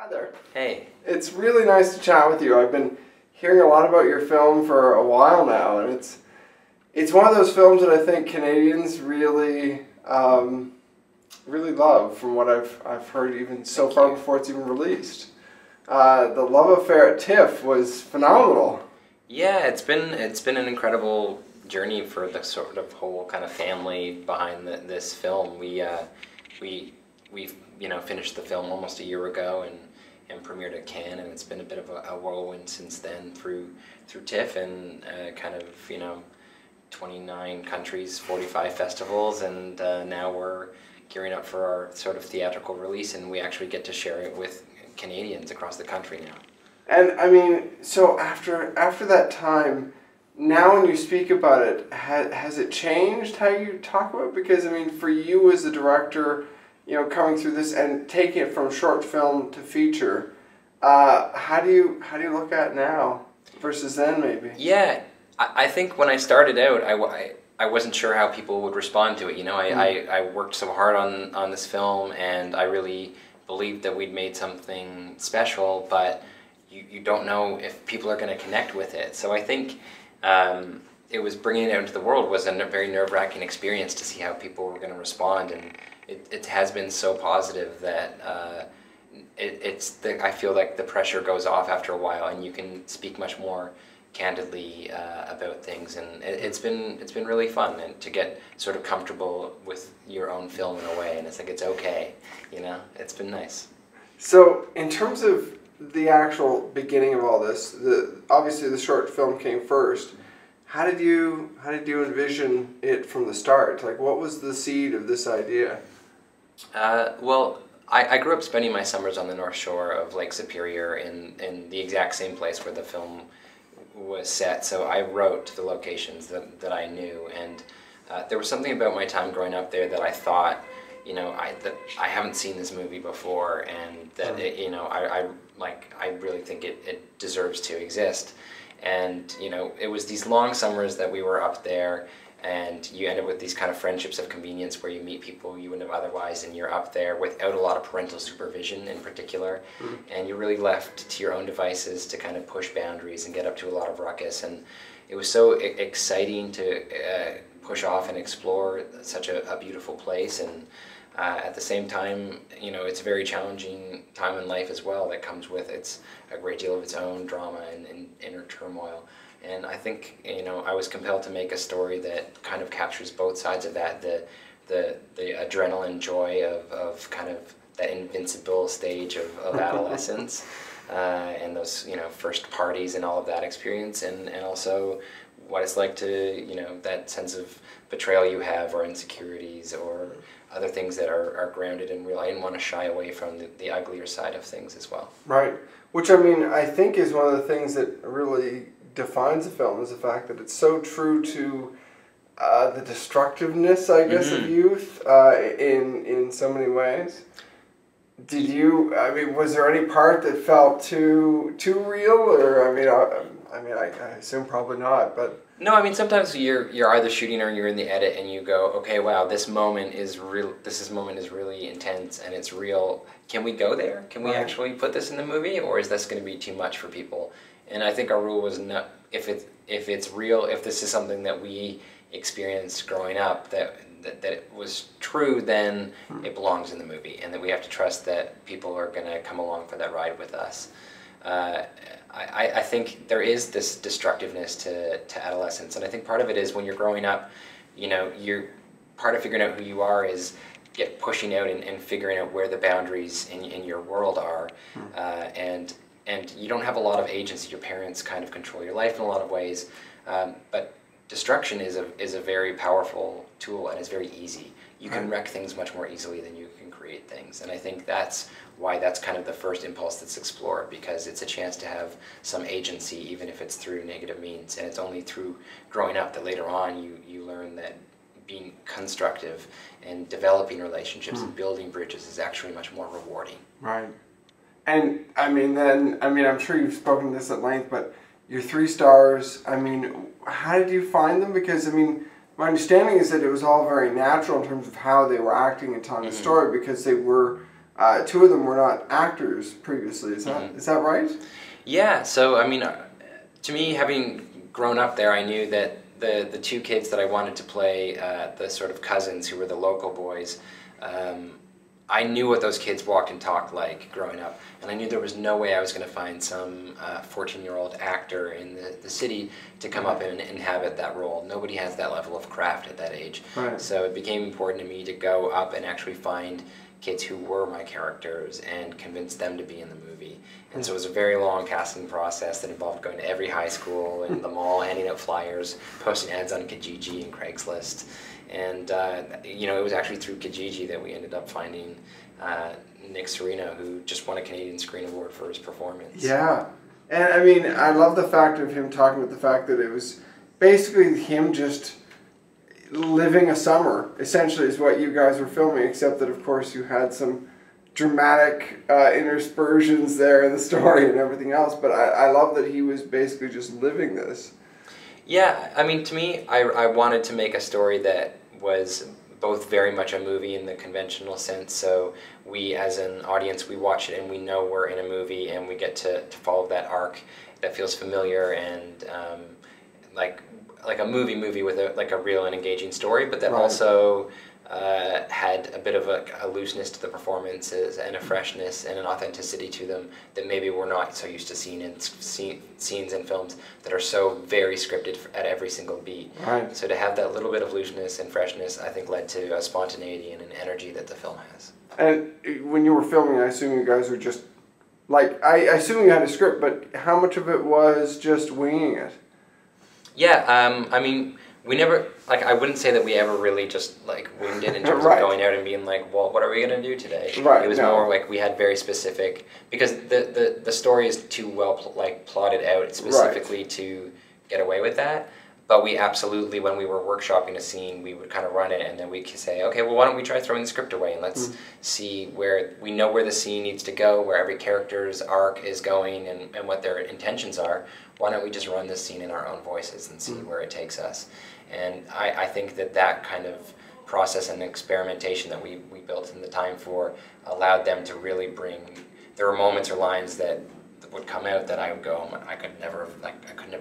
Hi there. Hey. It's really nice to chat with you. I've been hearing a lot about your film for a while now, and it's one of those films that I think Canadians really really love, from what I've heard even so far before it's even released. The love affair at TIFF was phenomenal. Yeah, it's been an incredible journey for the sort of whole kind of family behind this film. We've finished the film almost a year ago and premiered at Cannes, and it's been a bit of a whirlwind since then through TIFF and kind of 29 countries, 45 festivals, and now we're gearing up for our sort of theatrical release, and we actually get to share it with Canadians across the country now. And I mean, so after that time, now when you speak about it, has it changed how you talk about it? Because I mean, for you as a director, coming through this and taking it from short film to feature, how do you look at it now versus then maybe? Yeah, I think when I started out, I wasn't sure how people would respond to it. I worked so hard on this film, and I really believed that we'd made something special, but you don't know if people are going to connect with it. So I think it was bringing it out into the world was a very nerve-wracking experience to see how people were going to respond, and it has been so positive that I feel like the pressure goes off after a while, and you can speak much more candidly about things, and it's been really fun, and to get sort of comfortable with your own film in a way, and it's like it's okay, it's been nice. So in terms of the actual beginning of all this, obviously the short film came first. How did you envision it from the start? Like, what was the seed of this idea? Well, I grew up spending my summers on the North Shore of Lake Superior in the exact same place where the film was set, so I wrote the locations that I knew, and there was something about my time growing up there that I thought, that I haven't seen this movie before, and that I really think it deserves to exist. And it was these long summers that we were up there, and you end up with these kind of friendships of convenience where you meet people you wouldn't have otherwise, and you're up there without a lot of parental supervision in particular, and you're really left to your own devices to kind of push boundaries and get up to a lot of ruckus. And it was so exciting to push off and explore such a beautiful place, and at the same time, it's a very challenging time in life as well that comes with it's a great deal of its own drama and inner turmoil. And I think, I was compelled to make a story that kind of captures both sides of that, the adrenaline joy of kind of that invincible stage of adolescence, and those, first parties and all of that experience, and also what it's like to, that sense of betrayal you have, or insecurities, or other things that are grounded in real. I didn't want to shy away from the uglier side of things as well. Right. Which, I mean, I think is one of the things that really defines the film, is the fact that it's so true to the destructiveness, I guess, of youth in so many ways. Did you? I mean, was there any part that felt too real, or I assume probably not, but. No, I mean, sometimes you're either shooting or you're in the edit, and you go, okay, wow, this moment is real. This moment is really intense, and it's real. Can we go there? Can we actually put this in the movie, or is this going to be too much for people? And I think our rule was not, if it's real, if this is something that we experienced growing up, that it was true, then it belongs in the movie, and that we have to trust that people are going to come along for that ride with us. I think there is this destructiveness to adolescence, and I think part of it is when you're growing up, you're part of figuring out who you are is pushing out and figuring out where the boundaries in your world are, and you don't have a lot of agency. Your parents kind of control your life in a lot of ways, but destruction is a very powerful tool, and it's very easy. You can wreck things much more easily than you can create things, and I think that's why that's kind of the first impulse that's explored, because it's a chance to have some agency, even if it's through negative means, and it's only through growing up that later on you learn that being constructive and developing relationships and building bridges is actually much more rewarding. Right. And I'm sure you've spoken to this at length, but your 3 stars, I mean, how did you find them? Because, I mean, my understanding is that it was all very natural in terms of how they were acting and telling the story, because they were two of them were not actors previously. Is that right? Yeah. So I mean, to me, having grown up there, I knew that the two kids that I wanted to play, the sort of cousins who were the local boys, I knew what those kids walked and talked like growing up, and I knew there was no way I was going to find some 14-year-old actor in the city to come up and inhabit that role. Nobody has that level of craft at that age. Right. So it became important to me to go up and actually find kids who were my characters and convince them to be in the movie. And so it was a very long casting process that involved going to every high school and the mall, handing out flyers, posting ads on Kijiji and Craigslist. And, it was actually through Kijiji that we ended up finding Nick Cividino, who just won a Canadian Screen Award for his performance. Yeah. And, I mean, I love the fact of him talking about the fact that it was basically him just living a summer, essentially, is what you guys were filming, except that, of course, you had some dramatic interspersions there in the story and everything else. But I love that he was basically just living this. Yeah, I mean, to me, I wanted to make a story that was both very much a movie in the conventional sense, so we as an audience, we watch it and we know we're in a movie and we get to follow that arc that feels familiar and like a movie with a real and engaging story, but that also had a bit of a looseness to the performances and a freshness and an authenticity to them that maybe we're not so used to seeing in scenes in films that are so very scripted at every single beat. Right. So to have that little bit of looseness and freshness, I think led to a spontaneity and an energy that the film has. And when you were filming, I assume you guys were just, I assume you had a script, but how much of it was just winging it? Yeah, I mean, we never, I wouldn't say that we ever really just, winged it in terms Right. of going out and being like, well, what are we going to do today? Right, It was more like we had very specific, because the story is too well, plotted out specifically to get away with that. But we absolutely, when we were workshopping a scene, we would kind of run it and then we could say, okay, well, why don't we try throwing the script away and let's see where, we know where the scene needs to go, where every character's arc is going and what their intentions are. Why don't we just run this scene in our own voices and see where it takes us? And I think that kind of process and experimentation that we built in the time for allowed them to really bring, there were moments or lines that would come out that I would go, oh, I couldn't have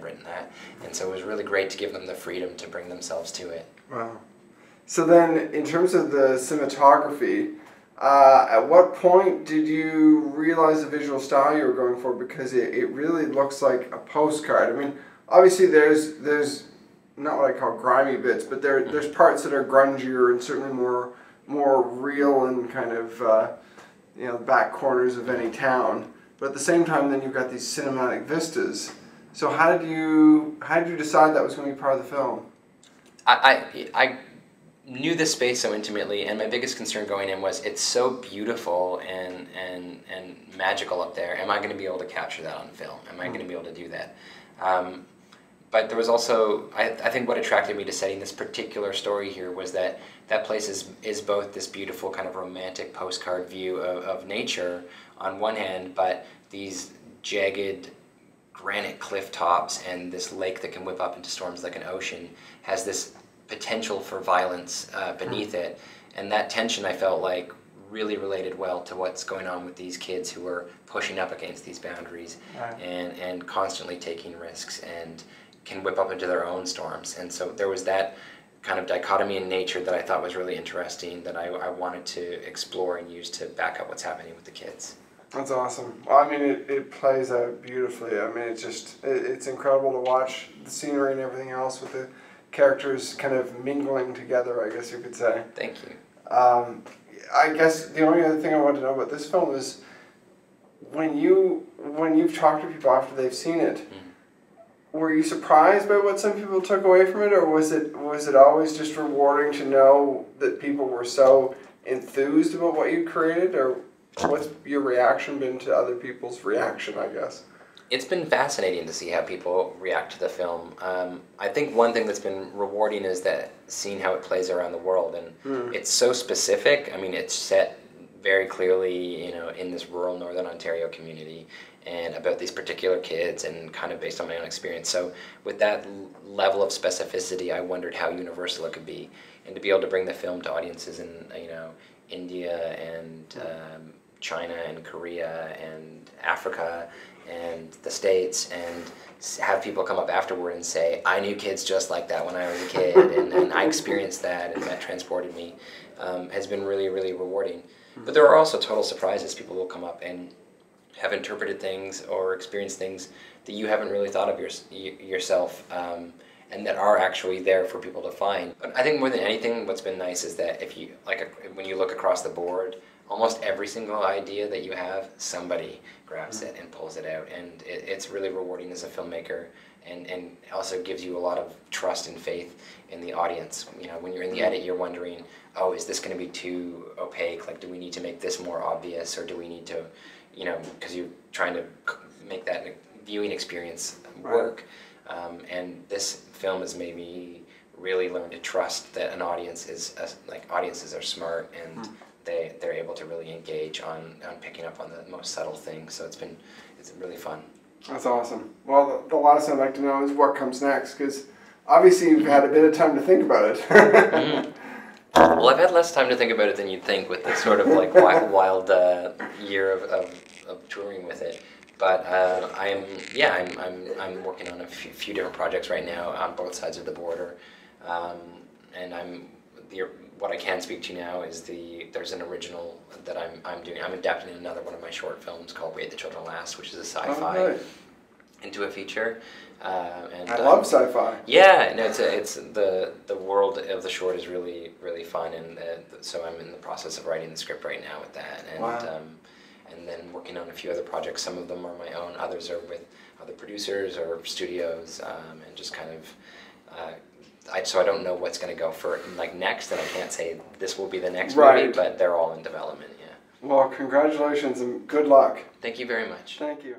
written that. And so it was really great to give them the freedom to bring themselves to it. Wow. So then, in terms of the cinematography, at what point did you realize the visual style you were going for? Because it really looks like a postcard. I mean, obviously there's not what I call grimy bits, but there's parts that are grungier and certainly more real and kind of the back corners of any town. But at the same time, then you've got these cinematic vistas. So how did you decide that was going to be part of the film? I knew this space so intimately, and my biggest concern going in was it's so beautiful and magical up there. Am I going to be able to capture that on film? Am I going to be able to do that? But there was also, I think what attracted me to setting this particular story here was that place is both this beautiful kind of romantic postcard view of nature on one hand, but these jagged granite cliff tops and this lake that can whip up into storms like an ocean has this potential for violence beneath it. And that tension, I felt like, really related well to what's going on with these kids who are pushing up against these boundaries and constantly taking risks and can whip up into their own storms. And so there was that kind of dichotomy in nature that I thought was really interesting that I wanted to explore and use to back up what's happening with the kids. That's awesome. Well, I mean, it plays out beautifully. I mean, it's incredible to watch the scenery and everything else with the characters kind of mingling together, I guess you could say. Thank you. I guess the only other thing I wanted to know about this film is when you've talked to people after they've seen it, were you surprised by what some people took away from it, or was it always just rewarding to know that people were so enthused about what you created, or what's your reaction been to other people's reaction, I guess? It's been fascinating to see how people react to the film. I think one thing that's been rewarding is that seeing how it plays around the world, and it's so specific. I mean, it's set very clearly, in this rural Northern Ontario community, and about these particular kids, and kind of based on my own experience. So, with that level of specificity, I wondered how universal it could be, and to be able to bring the film to audiences in, India and China and Korea and Africa and the States, and have people come up afterward and say, I knew kids just like that when I was a kid, and I experienced that, and that transported me, has been really, really rewarding. But there are also total surprises. People will come up and have interpreted things or experienced things that you haven't really thought of yourself, and that are actually there for people to find. But I think more than anything, what's been nice is that if you, when you look across the board, almost every single idea that you have, somebody grabs it and pulls it out, and it's really rewarding as a filmmaker, and also gives you a lot of trust and faith in the audience. You know, when you're in the edit, you're wondering, oh, is this going to be too opaque? Like, do we need to make this more obvious, or do we need to, you know, because you're trying to make that viewing experience work. And this film has made me really learn to trust that an audience is, audiences are smart, and they're able to really engage on picking up on the most subtle things. So it's really fun. That's awesome. Well, the last thing I'd like to know is what comes next, because obviously you've had a bit of time to think about it. Well, I've had less time to think about it than you'd think with this sort of like wild year of touring with it. But I'm working on a few different projects right now on both sides of the border, and what I can speak to now is there's an original that I'm doing. I'm adapting another one of my short films called Wait the Children Last, which is a sci-fi into a feature. And I love sci-fi. Yeah, no, it's the world of the short is really, really fun, and so I'm in the process of writing the script right now with that, and then working on a few other projects. Some of them are my own, others are with other producers or studios, and just kind of. So I don't know what's going to go for next, and I can't say this will be the next movie, but they're all in development. Yeah. Well, congratulations and good luck. Thank you very much. Thank you.